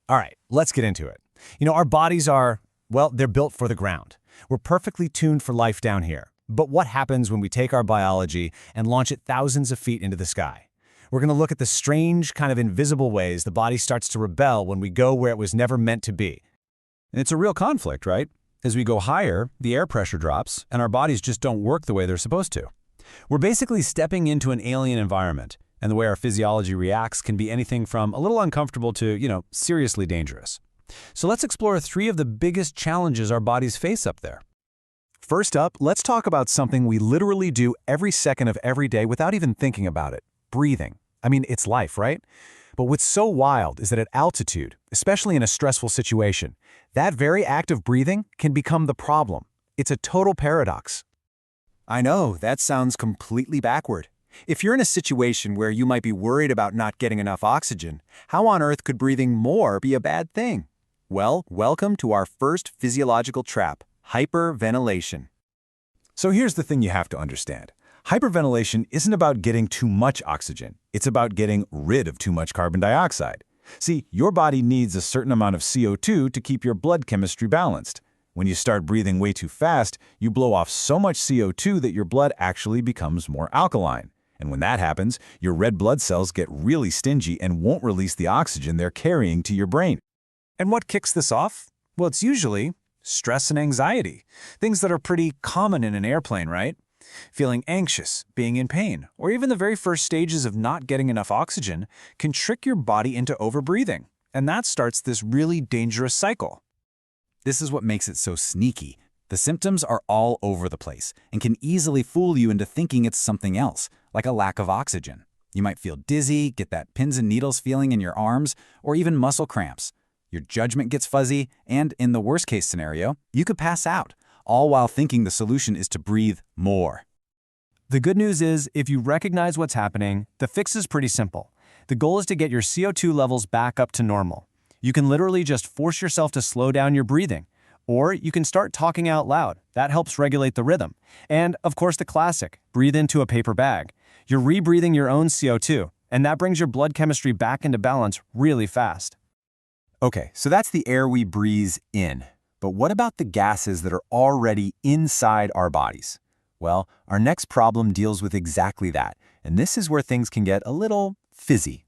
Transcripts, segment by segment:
All right, let's get into it. Our bodies are, well, they're built for the ground. We're perfectly tuned for life down here. But what happens when we take our biology and launch it thousands of feet into the sky? We're going to look at the strange, kind of invisible ways the body starts to rebel when we go where it was never meant to be. And it's a real conflict, right? As we go higher, the air pressure drops, and our bodies just don't work the way they're supposed to. We're basically stepping into an alien environment, and the way our physiology reacts can be anything from a little uncomfortable to, seriously dangerous. So let's explore 3 of the biggest challenges our bodies face up there. First up, let's talk about something we literally do every second of every day without even thinking about it: breathing. I mean, it's life, right? But what's so wild is that at altitude, especially in a stressful situation, that very act of breathing can become the problem. It's a total paradox. I know, that sounds completely backward. If you're in a situation where you might be worried about not getting enough oxygen, how on earth could breathing more be a bad thing? Well, welcome to our first physiological trap: hyperventilation. So here's the thing you have to understand. Hyperventilation isn't about getting too much oxygen. It's about getting rid of too much carbon dioxide. See, your body needs a certain amount of CO2 to keep your blood chemistry balanced. When you start breathing way too fast, you blow off so much CO2 that your blood actually becomes more alkaline. And when that happens, your red blood cells get really stingy and won't release the oxygen they're carrying to your brain. And what kicks this off? Well, it's usually stress and anxiety, things that are pretty common in an airplane, right? Feeling anxious, being in pain, or even the very first stages of not getting enough oxygen can trick your body into overbreathing, and that starts this really dangerous cycle. This is what makes it so sneaky. The symptoms are all over the place and can easily fool you into thinking it's something else, like a lack of oxygen. You might feel dizzy, get that pins and needles feeling in your arms, or even muscle cramps. Your judgment gets fuzzy, and in the worst-case scenario, you could pass out, all while thinking the solution is to breathe more. The good news is, if you recognize what's happening, the fix is pretty simple. The goal is to get your CO2 levels back up to normal. You can literally just force yourself to slow down your breathing. Or you can start talking out loud. That helps regulate the rhythm. And, of course, the classic: breathe into a paper bag. You're rebreathing your own CO2, and that brings your blood chemistry back into balance really fast. Okay, so that's the air we breathe in. But what about the gases that are already inside our bodies? Well, our next problem deals with exactly that, and this is where things can get a little fizzy.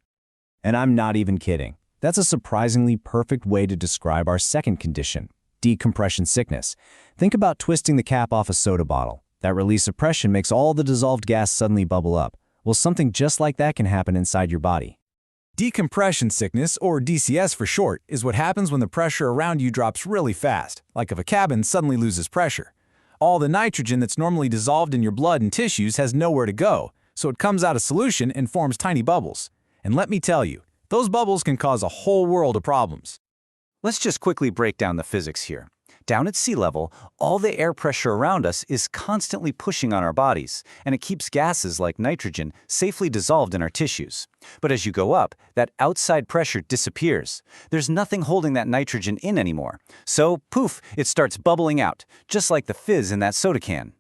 And I'm not even kidding. That's a surprisingly perfect way to describe our second condition: decompression sickness. Think about twisting the cap off a soda bottle. That release of pressure makes all the dissolved gas suddenly bubble up. Well, something just like that can happen inside your body. Decompression sickness, or DCS for short, is what happens when the pressure around you drops really fast, like if a cabin suddenly loses pressure. All the nitrogen that's normally dissolved in your blood and tissues has nowhere to go, so it comes out of solution and forms tiny bubbles. And let me tell you, those bubbles can cause a whole world of problems. Let's just quickly break down the physics here. Down at sea level, all the air pressure around us is constantly pushing on our bodies, and it keeps gases like nitrogen safely dissolved in our tissues. But as you go up, that outside pressure disappears. There's nothing holding that nitrogen in anymore. So, poof, it starts bubbling out, just like the fizz in that soda can.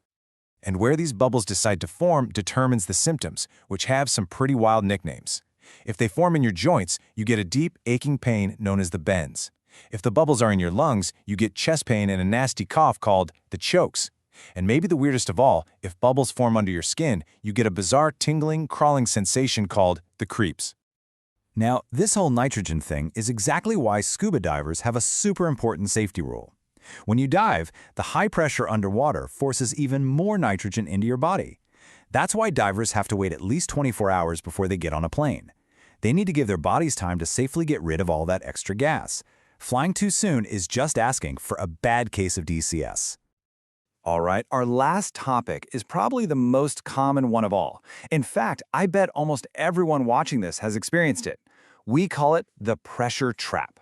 And where these bubbles decide to form determines the symptoms, which have some pretty wild nicknames. If they form in your joints, you get a deep, aching pain known as the bends. If the bubbles are in your lungs, you get chest pain and a nasty cough called the chokes. And maybe the weirdest of all, if bubbles form under your skin, you get a bizarre tingling, crawling sensation called the creeps. Now, this whole nitrogen thing is exactly why scuba divers have a super important safety rule. When you dive, the high pressure underwater forces even more nitrogen into your body. That's why divers have to wait at least 24 hours before they get on a plane. They need to give their bodies time to safely get rid of all that extra gas. Flying too soon is just asking for a bad case of DCS. All right, our last topic is probably the most common one of all. In fact, I bet almost everyone watching this has experienced it. We call it the pressure trap.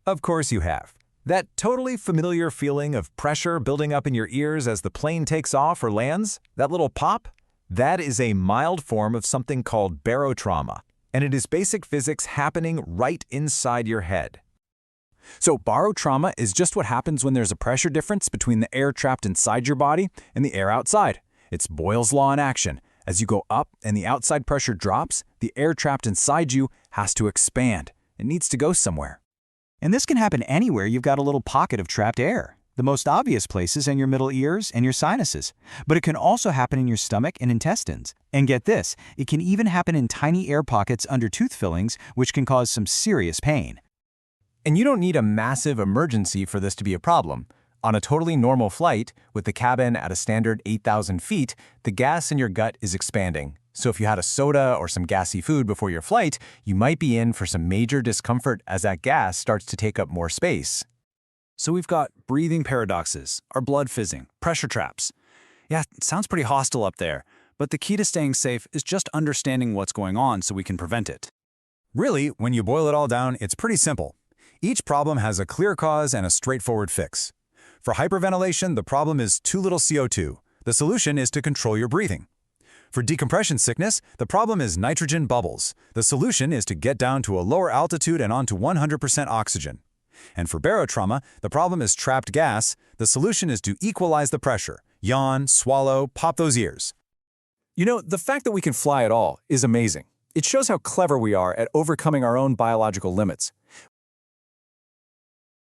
Of course you have. That totally familiar feeling of pressure building up in your ears as the plane takes off or lands, that little pop, that is a mild form of something called barotrauma, and it is basic physics happening right inside your head. So barotrauma is just what happens when there's a pressure difference between the air trapped inside your body and the air outside. It's Boyle's law in action. As you go up and the outside pressure drops, the air trapped inside you has to expand. It needs to go somewhere. And this can happen anywhere you've got a little pocket of trapped air. The most obvious places in your middle ears and your sinuses. But it can also happen in your stomach and intestines. And get this, it can even happen in tiny air pockets under tooth fillings, which can cause some serious pain. And you don't need a massive emergency for this to be a problem. On a totally normal flight, with the cabin at a standard 8,000 feet, the gas in your gut is expanding. So if you had a soda or some gassy food before your flight, you might be in for some major discomfort as that gas starts to take up more space. So we've got breathing paradoxes, our blood fizzing, pressure traps. Yeah, it sounds pretty hostile up there, but the key to staying safe is just understanding what's going on so we can prevent it. Really, when you boil it all down, it's pretty simple. Each problem has a clear cause and a straightforward fix. For hyperventilation, the problem is too little CO2. The solution is to control your breathing. For decompression sickness, the problem is nitrogen bubbles. The solution is to get down to a lower altitude and onto 100% oxygen. And for barotrauma, the problem is trapped gas. The solution is to equalize the pressure. Yawn, swallow, pop those ears. You know, the fact that we can fly at all is amazing. It shows how clever we are at overcoming our own biological limits.